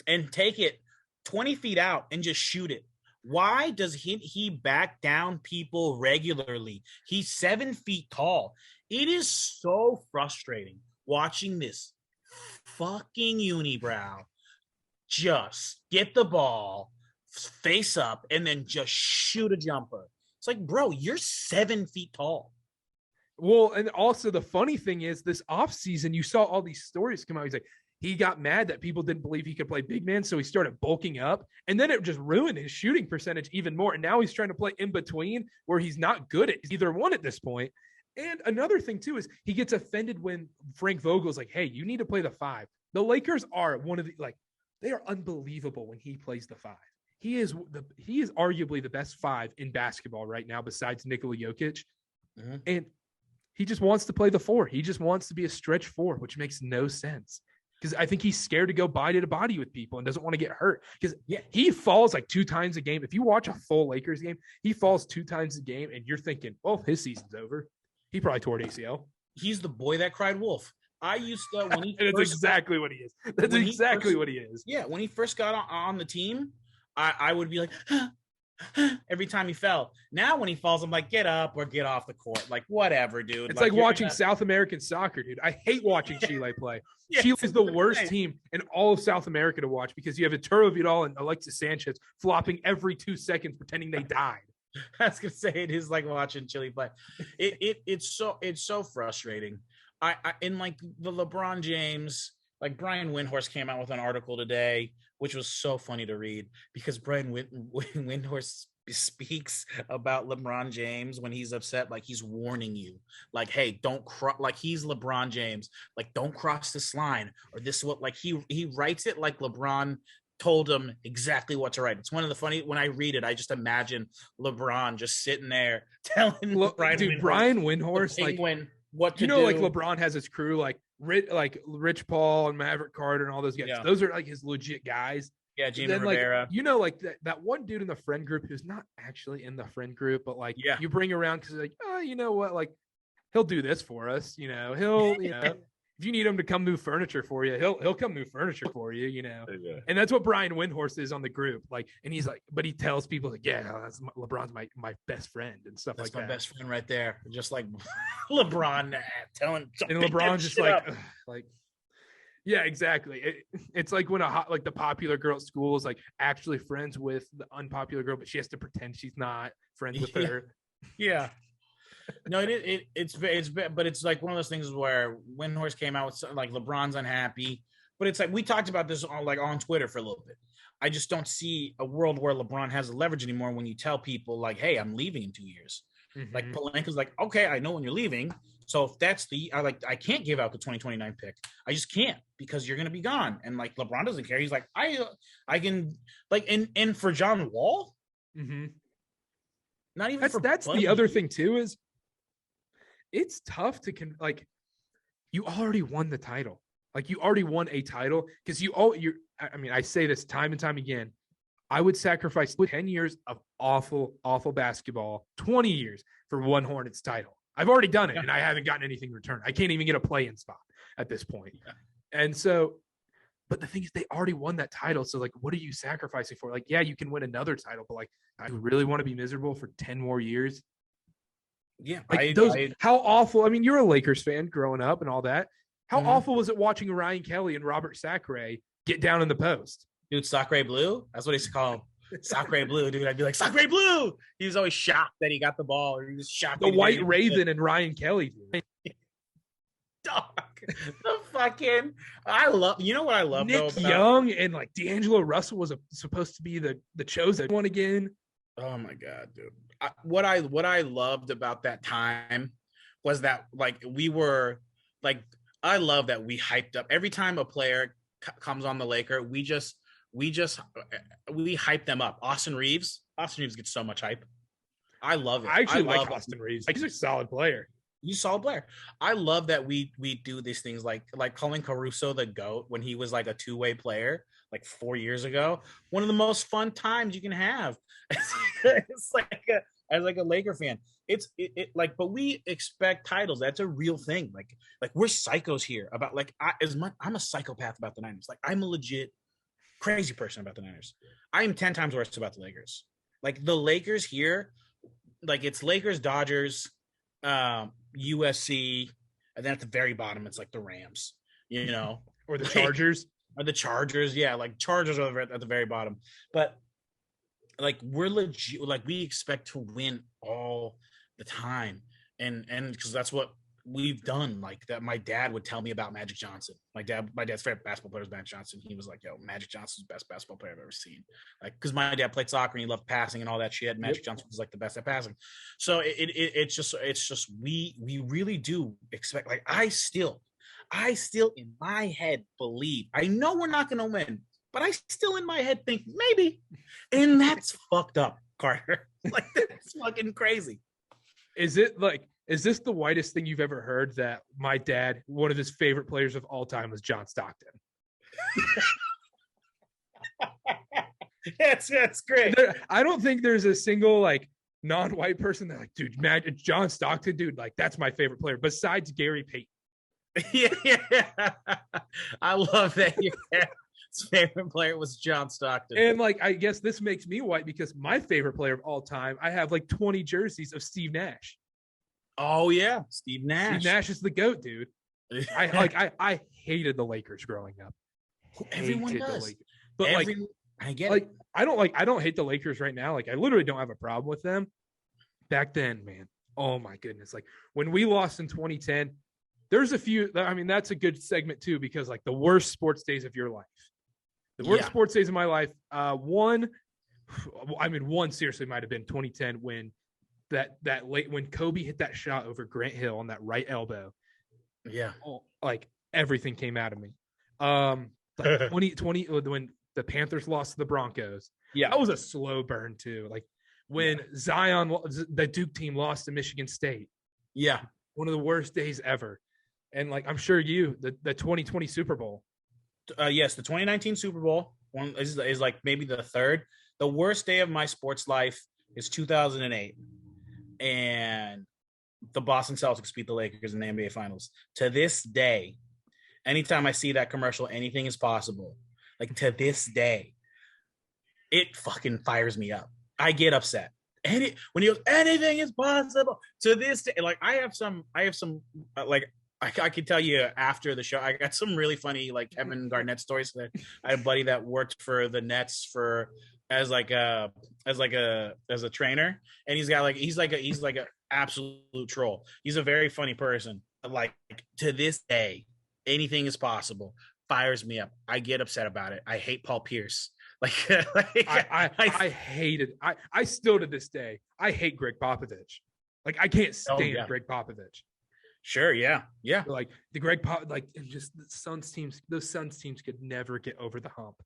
B: and take it 20 feet out and just shoot it? Why does he back down people regularly? He's 7 feet tall. It is so frustrating watching this fucking unibrow just get the ball face up and then just shoot a jumper. It's like, bro, you're 7 feet tall.
A: Well, and also the funny thing is this offseason, you saw all these stories come out. He's like, he got mad that people didn't believe he could play big man, so he started bulking up, and then it just ruined his shooting percentage even more. And now he's trying to play in between where he's not good at either one at this point. And another thing too is he gets offended when Frank Vogel's like, hey, you need to play the 5. The Lakers are one of the, like, they are unbelievable when he plays the 5. He is arguably the best 5 in basketball right now besides Nikola Jokic. Mm-hmm. And he just wants to play the 4. He just wants to be a stretch 4, which makes no sense. Because I think he's scared to go body to body with people and doesn't want to get hurt. Because he falls like 2 times a game. If you watch a full Lakers game, he falls 2 times a game, and you're thinking, well, his season's over. He probably tore an ACL.
B: He's the boy that cried wolf. I used to when he
A: That's exactly what he is. That's exactly what he is.
B: Yeah, when he first got on the team, I would be like, every time he fell. Now when he falls, I'm like, get up or get off the court. Like, whatever, dude.
A: It's like watching South American soccer, dude. I hate watching Chile play. Chile is the worst team in all of South America to watch because you have Arturo Vidal and Alexis Sanchez flopping every 2 seconds pretending they died.
B: I was gonna say it is like watching Chile play. It's so frustrating. I in like the LeBron James, like Brian Windhorst came out with an article today, which was so funny to read because Brian Windhorst speaks about LeBron James when he's upset, like he's warning you, like, hey, don't like he's LeBron James, like don't cross this line or this is what, like he writes it like LeBron told him exactly what to write. It's one of the funny, when I read it, I just imagine LeBron just sitting there telling
A: Brian Windhorst, like
B: what to do.
A: Like LeBron has his crew, like Rich Paul and Maverick Carter and all those guys. Yeah. Those are like his legit guys.
B: Yeah, Jimmy Rivera.
A: Like, that one dude in the friend group who's not actually in the friend group, but like you bring around because like, oh, you know what, like he'll do this for us. He'll if you need him to come move furniture for you, he'll come move furniture for you. Yeah. And that's what Brian Windhorst is on the group. Like, and he's like, but he tells people like, yeah, LeBron's my best friend and stuff like that.
B: That's my best friend right there. Just like LeBron telling.
A: And LeBron's just like. Yeah, exactly. It's like when the popular girl at school is like actually friends with the unpopular girl, but she has to pretend she's not friends with her.
B: Yeah. No, it's but it's like one of those things where Windhorst came out with something like LeBron's unhappy, but it's like we talked about this on Twitter for a little bit. I just don't see a world where LeBron has the leverage anymore when you tell people like, hey, I'm leaving in 2 years. Mm-hmm. Like Pelinka's like, okay, I know when you're leaving. So if that's I can't give out the 2029 pick. I just can't because you're gonna be gone. And like LeBron doesn't care. He's like, I can like and for John Wall, not even
A: that's the other thing too is it's tough to you already won the title. Like you already won a title because I say this time and time again. I would sacrifice 10 years of awful, awful basketball, 20 years for one Hornets title. I've already done it, and I haven't gotten anything in return. I can't even get a play-in spot at this point. Yeah. And so, but the thing is, they already won that title. So, like, what are you sacrificing for? Like, yeah, you can win another title, but, like, I really want to be miserable for 10 more years.
B: Yeah.
A: Like, how awful. I mean, you're a Lakers fan growing up and all that. How awful was it watching Ryan Kelly and Robert Sacre get down in the post?
B: Dude, Sacre Blue? That's what he used to call him. Sacre Blue, dude. I'd be like, Sacre Blue! He was always shocked that he got the ball, or he was shocked.
A: The White Raven and Ryan Kelly, dude.
B: Dog. The fucking you know what I love
A: Nick Young and like D'Angelo Russell was supposed to be the chosen one again.
B: Oh my god, dude. What I loved about that time was that like we were like, I love that we hyped up every time a player comes on the Laker. We hype them up. Austin Reeves gets so much hype. I love it.
A: I actually like Austin Reeves. He's a solid player.
B: He's a solid player. I love that we do these things like calling Caruso the GOAT when he was like a two-way player. like 4 years ago. One of the most fun times you can have. It's like as like a Laker fan. It like, but we expect titles. That's a real thing. Like we're psychos here about like I'm a psychopath about the Niners. Like I'm a legit crazy person about the Niners. I am 10 times worse about the Lakers. Like the Lakers here, like it's Lakers, Dodgers, USC, and then at the very bottom it's like the Rams, you know,
A: or the
B: like,
A: Chargers.
B: Or the Chargers, yeah, like Chargers are at the very bottom. But like we're legit, like we expect to win all the time, and because that's what we've done. Like that, my dad would tell me about Magic Johnson. My dad's favorite basketball player is Magic Johnson. He was like, "Yo, Magic Johnson's the best basketball player I've ever seen." Like, because my dad played soccer and he loved passing and all that shit. Magic Johnson was like the best at passing. So it's just we really do expect. Like I still in my head believe. I know we're not going to win, but I still in my head think maybe, and that's fucked up, Carter. Like that's fucking crazy.
A: Is this the whitest thing you've ever heard, that my dad, one of his favorite players of all time, was John Stockton?
B: That's great.
A: I don't think there's a single like non-white person that like, dude, John Stockton, dude, like that's my favorite player besides Gary Payton.
B: Yeah. I love that your dad's favorite player was John Stockton.
A: And like, I guess this makes me white because my favorite player of all time, I have like 20 jerseys of Steve Nash.
B: Oh yeah, Steve Nash.
A: Steve Nash is the GOAT, dude. I hated the Lakers growing up.
B: Everyone does.
A: But
B: I get
A: like
B: it.
A: I don't hate the Lakers right now. Like I literally don't have a problem with them. Back then, man. Oh my goodness. Like when we lost in 2010, there's a few, I mean, that's a good segment too, because like the worst sports days of your life. The worst sports days of my life. One seriously might have been 2010 when when Kobe hit that shot over Grant Hill on that right elbow.
B: Yeah.
A: Like everything came out of me. Like 2020 when the Panthers lost to the Broncos.
B: Yeah.
A: That was a slow burn too. Like when Zion, the Duke team, lost to Michigan State.
B: Yeah.
A: One of the worst days ever. And like, I'm sure the 2020 Super Bowl.
B: Yes, the 2019 Super Bowl one is like maybe the third. The worst day of my sports life is 2008, and the Boston Celtics beat the Lakers in the NBA Finals. To this day, anytime I see that commercial, anything is possible. Like to this day, it fucking fires me up. I get upset. When he goes, anything is possible. To this day, like I have some like. I can tell you after the show, I got some really funny like Kevin Garnett stories. That I had a buddy that worked for the Nets as a trainer, and he's like a absolute troll. He's a very funny person. But like to this day, anything is possible. Fires me up. I get upset about it. I hate Paul Pierce.
A: I hated. I still to this day, I hate Greg Popovich. Like I can't stand Greg Popovich.
B: Sure, yeah.
A: Like the Greg Pop, like just the Suns teams. Those Suns teams could never get over the hump.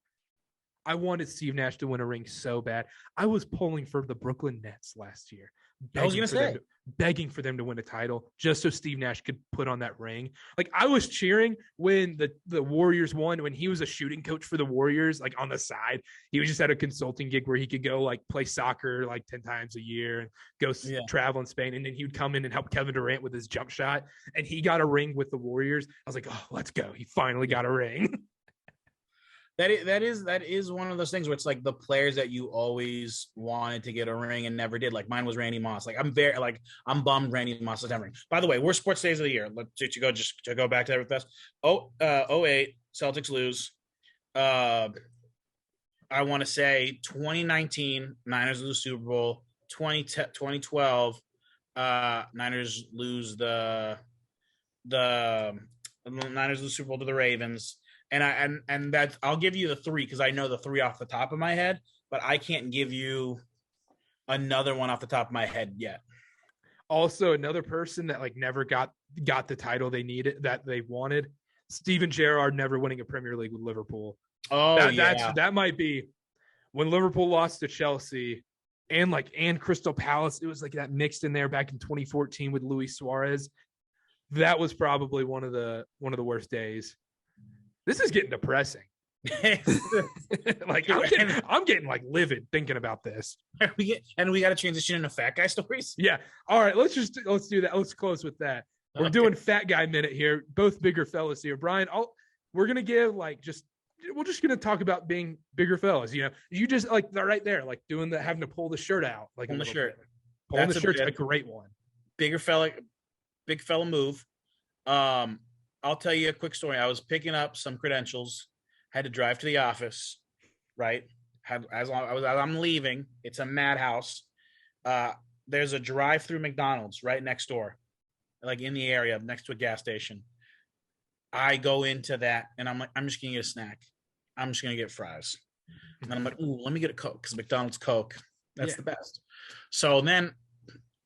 A: I wanted Steve Nash to win a ring so bad. I was pulling for the Brooklyn Nets last year.
B: I was going to say,
A: begging for them to win a title just so Steve Nash could put on that ring. Like I was cheering when the Warriors won, when he was a shooting coach for the Warriors, like on the side. He was just at a consulting gig where he could go like play soccer like 10 times a year and go travel in Spain. And then he would come in and help Kevin Durant with his jump shot. And he got a ring with the Warriors. I was like, oh, let's go. He finally got a ring.
B: That is one of those things where it's like the players that you always wanted to get a ring and never did. Like mine was Randy Moss. Like I'm bummed Randy Moss doesn't have a ring. By the way, worst sports days of the year. To go back to everything. 08 Celtics lose. I want to say 2019 Niners lose Super Bowl. 2012 Niners lose the Niners lose Super Bowl to the Ravens. And that's, I'll give you the three because I know the three off the top of my head, but I can't give you another one off the top of my head yet.
A: Also, another person that like never got the title they needed, that they wanted, Steven Gerrard never winning a Premier League with Liverpool.
B: Oh,
A: that might be when Liverpool lost to Chelsea and Crystal Palace. It was like that mixed in there back in 2014 with Luis Suarez. That was probably one of the worst days. This is getting depressing. Like I'm getting like livid thinking about this.
B: we got to transition into fat guy stories.
A: Yeah. All right. Let's do that. Let's close with that. We're doing fat guy minute here. Both bigger fellas here. Bryan, we're gonna give we're just gonna talk about being bigger fellas. You know, you just like right there, like doing having to pull the shirt out, like
B: on the shirt.
A: Pulling the shirt's a great one.
B: Big fella move. I'll tell you a quick story. I was picking up some credentials. Had to drive to the office, right? As I'm leaving, it's a madhouse. There's a drive-through McDonald's right next door, like in the area next to a gas station. I go into that and I'm like, I'm just gonna get a snack. I'm just gonna get fries. And I'm like, ooh, let me get a Coke because McDonald's Coke, that's the best. So then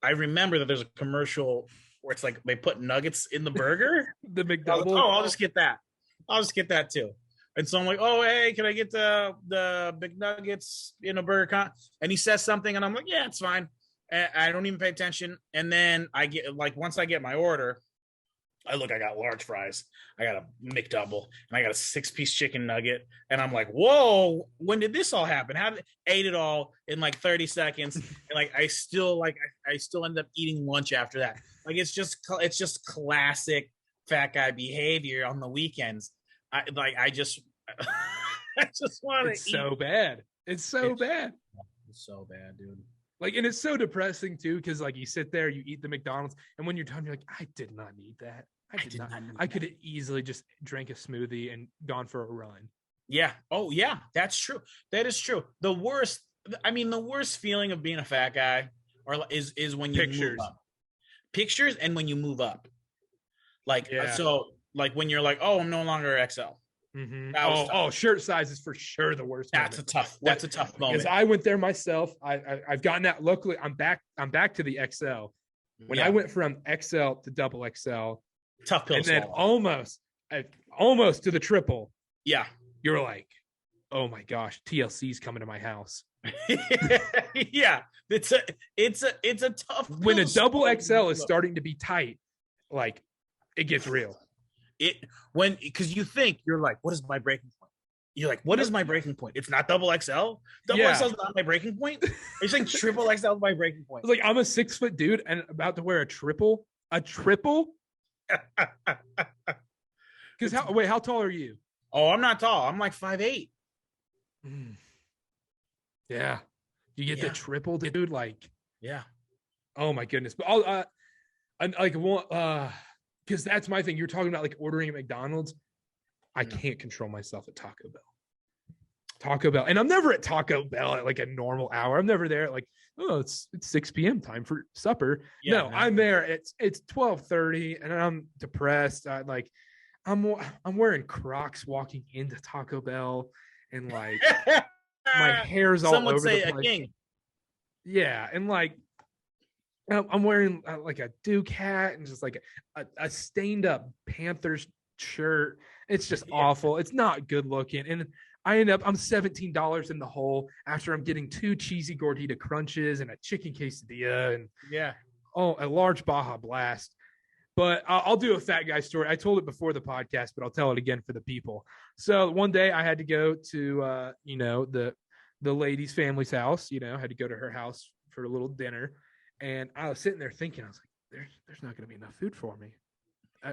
B: I remember that there's a commercial where it's like they put nuggets in the burger.
A: The McDonald's.
B: Like, I'll just get that. I'll just get that too. And so I'm like, oh, hey, can I get the McNuggets in a burger? And he says something, and I'm like, yeah, it's fine. And I don't even pay attention. And then I get once I get my order, I got large fries. I got a McDouble, and I got a 6-piece chicken nugget. And I'm like, whoa, when did this all happen? Ate it all in like 30 seconds. And like, I still ended up eating lunch after that. Like, it's just classic fat guy behavior on the weekends. I just want to.
A: It's so bad. It's so bad.
B: It's so bad, dude.
A: Like, and it's so depressing too, because like you sit there, you eat the McDonald's, and when you're done, you're like, I did not need that. I could have easily just drank a smoothie and gone for a run.
B: Yeah. Oh, yeah. That's true. That is true. The worst feeling of being a fat guy is when you move up. Pictures and when you move up. Like, so like when you're like, oh, I'm no longer XL.
A: Mm-hmm. Shirt size is for sure the worst.
B: That's a tough moment.
A: Because I went there myself. I've gotten that. Luckily, I'm back to the XL. When I went from XL to double XL,
B: tough pill,
A: and then almost to the triple.
B: Yeah,
A: you're like, oh my gosh, TLC's coming to my house.
B: Yeah, it's a tough.
A: When a double XL is starting to be tight, like it gets real.
B: Because you're like, what is my breaking point? You're like, what is my breaking point? It's not double XL. Double XL is not my breaking point. You're saying triple XL is my breaking point.
A: Like, I'm a 6-foot dude and about to wear a triple. Because how tall are you?
B: Oh, I'm not tall. I'm like 5'8".
A: Yeah, you get the triple, dude. Like,
B: yeah.
A: Oh my goodness. But because that's my thing. You're talking about like ordering at McDonald's. I can't control myself at Taco Bell. And I'm never at Taco Bell at like a normal hour. I'm never there at like, oh, it's 6 p.m. time for supper. Yeah, no, I'm there. It's 12:30 and I'm depressed. I'm wearing Crocs walking into Taco Bell and like my hair's all over the place. Some would say a king. Yeah, and like I'm wearing like a Duke hat and just like a stained up Panthers shirt. It's just awful. It's not good looking. And I'm $17 in the hole after I'm getting 2 cheesy gordita crunches and a chicken quesadilla and a large Baja Blast. But I'll do a fat guy story. I told it before the podcast, but I'll tell it again for the people. So one day I had to go to the lady's family's house. Had to go to her house for a little dinner. And I was sitting there thinking, I was like, there's not going to be enough food for me. I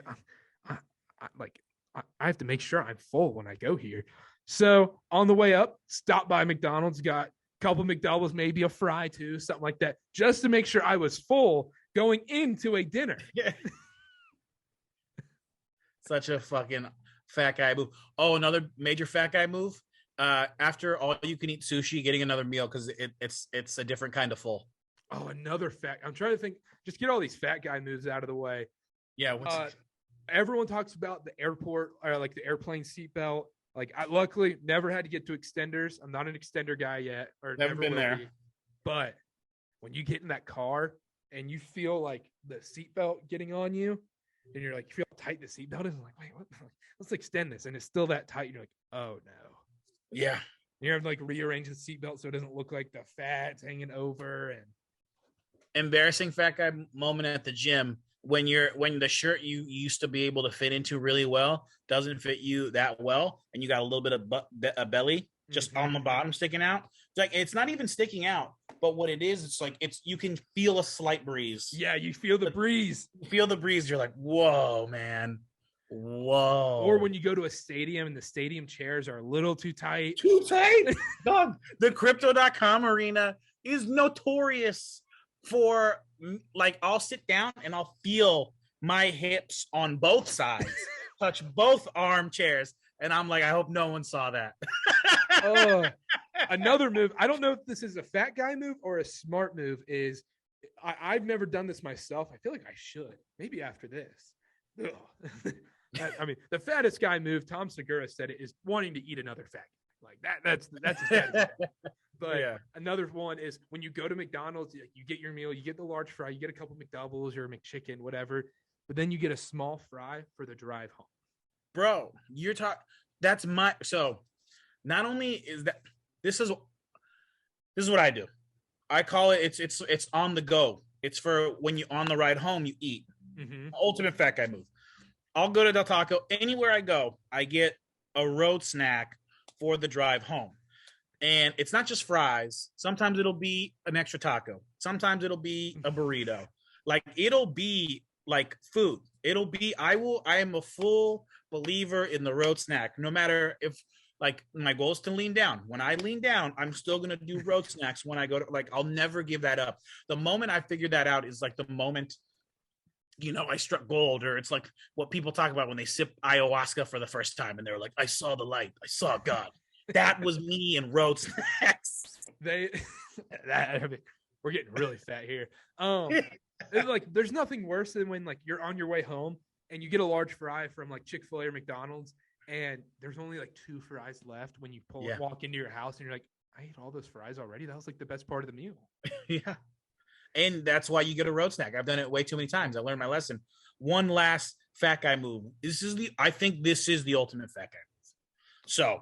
A: have to make sure I'm full when I go here. So on the way up, stopped by McDonald's, got a couple McDoubles, maybe a fry too, something like that, just to make sure I was full going into a dinner.
B: Yeah. Such a fucking fat guy move. Oh, another major fat guy move. After all you can eat sushi, getting another meal because it's a different kind of full.
A: Oh, another fat. I'm trying to think. Just get all these fat guy moves out of the way.
B: Yeah.
A: Everyone talks about the airport or like the airplane seatbelt. Like, I luckily never had to get to extenders. I'm not an extender guy yet, or
B: never been there.
A: But when you get in that car and you feel like the seatbelt getting on you, and you're like, you feel how tight the seatbelt is. I'm like, wait, what? Let's extend this, and it's still that tight. You're like, oh no.
B: Yeah.
A: You have to like rearrange the seatbelt so it doesn't look like the fat's hanging over. And
B: embarrassing fat guy moment at the gym when the shirt you used to be able to fit into really well doesn't fit you that well, and you got a little bit of a belly just on the bottom sticking out. It's like it's not even sticking out, but what it is, it's like you can feel a slight breeze.
A: Yeah, you feel the breeze.
B: You feel the breeze. You're like, whoa, man. Whoa.
A: Or when you go to a stadium and the stadium chairs are a little too tight.
B: Too tight? Dog, the Crypto.com arena is notorious for, like, I'll sit down and I'll feel my hips on both sides touch both armchairs, and I'm like, I hope no one saw that.
A: Another move, I don't know if this is a fat guy move or a smart move, is I've never done this myself. I feel like I should. Maybe after this. I mean, the fattest guy move, Tom Segura said it, is wanting to eat another fat guy. Like that's his fattest guy. But another one is when you go to McDonald's, you get your meal, you get the large fry, you get a couple McDoubles or a McChicken, whatever, but then you get a small fry for the drive home.
B: Bro, you're talking. That's my. So, not only is that this is what I do. I call it. It's on the go. It's for when you on the ride home, you eat. Ultimate fat guy move. I'll go to Del Taco. Anywhere I go, I get a road snack for the drive home. And it's not just fries. Sometimes it'll be an extra taco. Sometimes it'll be a burrito. Like, it'll be like food. It'll be, I am a full believer in the road snack. No matter if, like, my goal is to lean down. When I lean down, I'm still going to do road snacks when I go to, like, I'll never give that up. The moment I figured that out is like the moment, you know, I struck gold, or it's like what people talk about when they sip ayahuasca for the first time and they're like, I saw the light. I saw God. That was me in road snacks.
A: I mean, we're getting really fat here. Like, there's nothing worse than when, like, you're on your way home and you get a large fry from, like, Chick-fil-A or McDonald's, and there's only like 2 fries left when you walk into your house, and you're like, I ate all those fries already. That was like the best part of the meal.
B: Yeah. And that's why you get a road snack. I've done it way too many times. I learned my lesson. One last fat guy move. I think this is the ultimate fat guy move. So,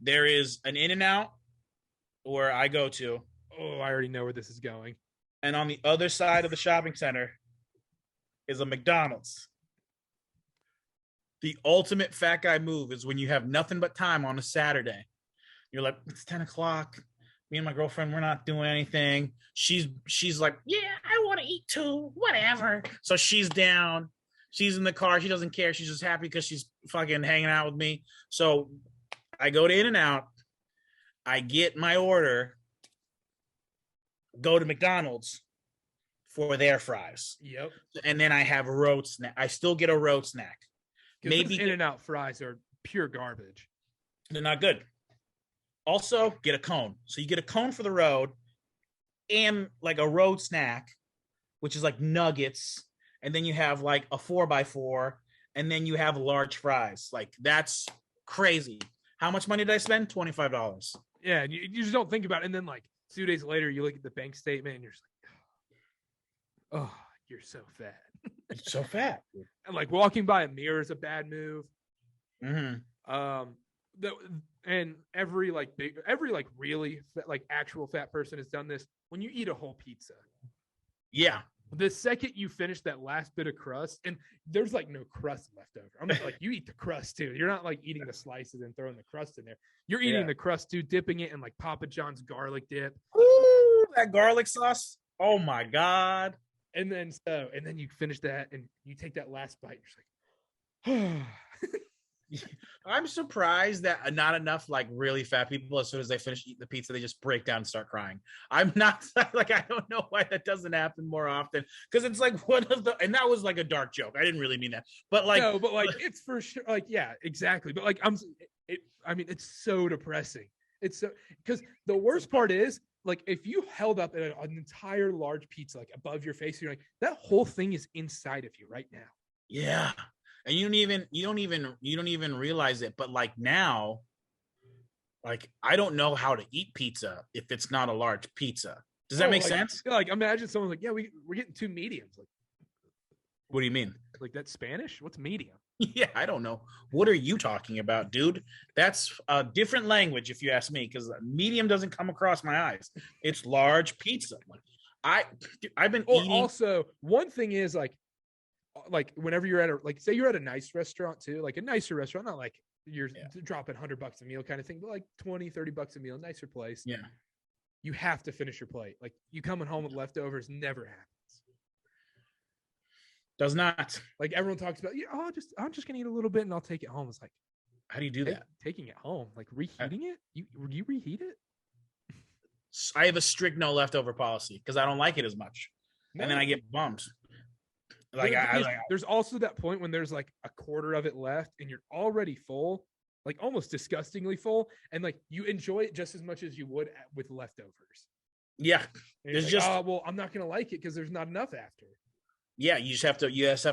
B: there is an In-N-Out where I go to.
A: Oh, I already know where this is going.
B: And on the other side of the shopping center is a McDonald's. The ultimate fat guy move is when you have nothing but time on a Saturday. You're like, it's 10 o'clock. Me and my girlfriend, we're not doing anything. She's like, yeah, I want to eat too. Whatever. So she's down. She's in the car. She doesn't care. She's just happy because she's fucking hanging out with me. So I go to In-N-Out. I get my order. Go to McDonald's for their fries.
A: Yep.
B: And then I have a road snack. I still get a road snack.
A: Maybe In-N-Out fries are pure garbage.
B: They're not good. Also, get a cone. So you get a cone for the road and like a road snack, which is like nuggets. And then you have like a 4x4, and then you have large fries. Like, that's crazy. How much money did I spend? $25.
A: Yeah, and you just don't think about it. And then, like, 2 days later, you look at the bank statement and you're just like, oh, you're so fat.
B: You're so fat.
A: And like walking by a mirror is a bad move.
B: Mm-hmm.
A: And every really like actual fat person has done this. When you eat a whole pizza,
B: yeah,
A: the second you finish that last bit of crust, and there's like no crust left over. I'm like, you eat the crust too. You're not like eating the slices and throwing the crust in there. You're eating the crust too, dipping it in like Papa John's garlic dip.
B: Ooh, that garlic sauce. Oh my God.
A: And then you finish that and you take that last bite. You're just like,
B: I'm surprised that not enough like really fat people, as soon as they finish eating the pizza, they just break down and start crying. I'm not like, I don't know why that doesn't happen more often, because it's like one of the, and that was like a dark joke. I didn't really mean that, but like,
A: no, but like it's for sure. Like, yeah, exactly. But like, I mean, it's so depressing. It's so, because the worst part is, like, if you held up an entire large pizza like above your face, you're like, that whole thing is inside of you right now.
B: Yeah. And you don't even realize it. But like now, like, I don't know how to eat pizza if it's not a large pizza. Does that make sense?
A: Like, imagine someone's like, yeah, we're getting 2 mediums. Like,
B: what do you mean?
A: Like, that's Spanish? What's medium?
B: Yeah, I don't know. What are you talking about, dude? That's a different language, if you ask me, because medium doesn't come across my eyes. It's large pizza. I've been
A: Or
B: eating.
A: also, one thing is like whenever you're at a, like say you're at a nice restaurant too, like a nicer restaurant, not like you're dropping $100 a meal kind of thing, but like 20-30 bucks a meal, nicer place.
B: Yeah.
A: You have to finish your plate. Like you coming home with leftovers never happens.
B: Does not.
A: Like everyone talks about, I'm just gonna eat a little bit and I'll take it home. It's like,
B: how do you do that?
A: Taking it home, like reheating it. You reheat it?
B: I have a strict no leftover policy because I don't like it as much, and then I get bummed. Like
A: there's also that point when there's like a quarter of it left and you're already full, like almost disgustingly full, and like you enjoy it just as much as you would with leftovers.
B: Yeah,
A: there's like, just well, I'm not gonna like it because there's not enough after.
B: Yeah, you just have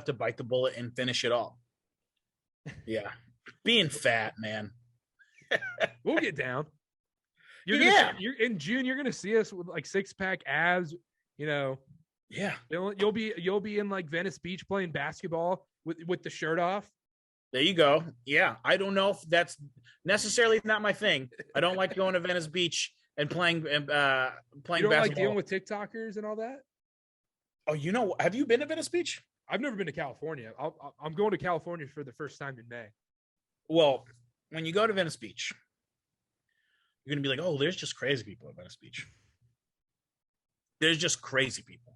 B: to bite the bullet and finish it all. Yeah, being fat, man.
A: We'll get down. You're in June. You're gonna see us with like 6-pack abs. You know.
B: Yeah,
A: you'll be in like Venice Beach playing basketball with the shirt off.
B: There you go. Yeah, I don't know if that's necessarily not my thing. I don't like going to Venice Beach and playing
A: you don't
B: basketball.
A: Like dealing with TikTokers and all that.
B: Oh, have you been to Venice Beach?
A: I've never been to California. I'm going to California for the first time in May.
B: Well, when you go to Venice Beach, you're going to be like, oh, there's just crazy people at Venice Beach. There's just crazy people.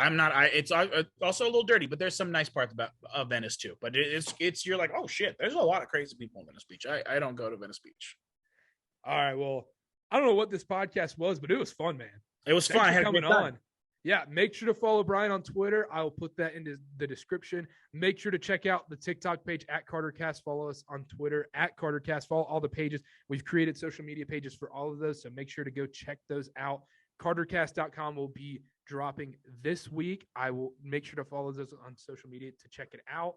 B: It's also a little dirty, but there's some nice parts of Venice too. But it's you're like, oh shit, there's a lot of crazy people in Venice Beach. I don't go to Venice Beach.
A: All right, well, I don't know what this podcast was, but it was fun, man.
B: It was fun. I had coming on.
A: Yeah, make sure to follow Bryan on Twitter. I will put that into the description. Make sure to check out the TikTok page at CarterCast. Follow us on Twitter at CarterCast. Follow all the pages. We've created social media pages for all of those, so make sure to go check those out. CarterCast.com will be dropping this week. I will make sure to follow those on social media to check it out.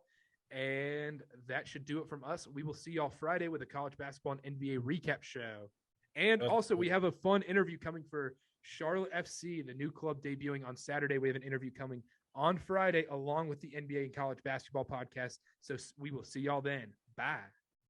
A: And that should do it from us. We will see y'all Friday with a college basketball and NBA recap show. And also, we have a fun interview coming for Charlotte FC, the new club debuting on Saturday. We have an interview coming on Friday along with the NBA and college basketball podcast. So we will see y'all then. Bye.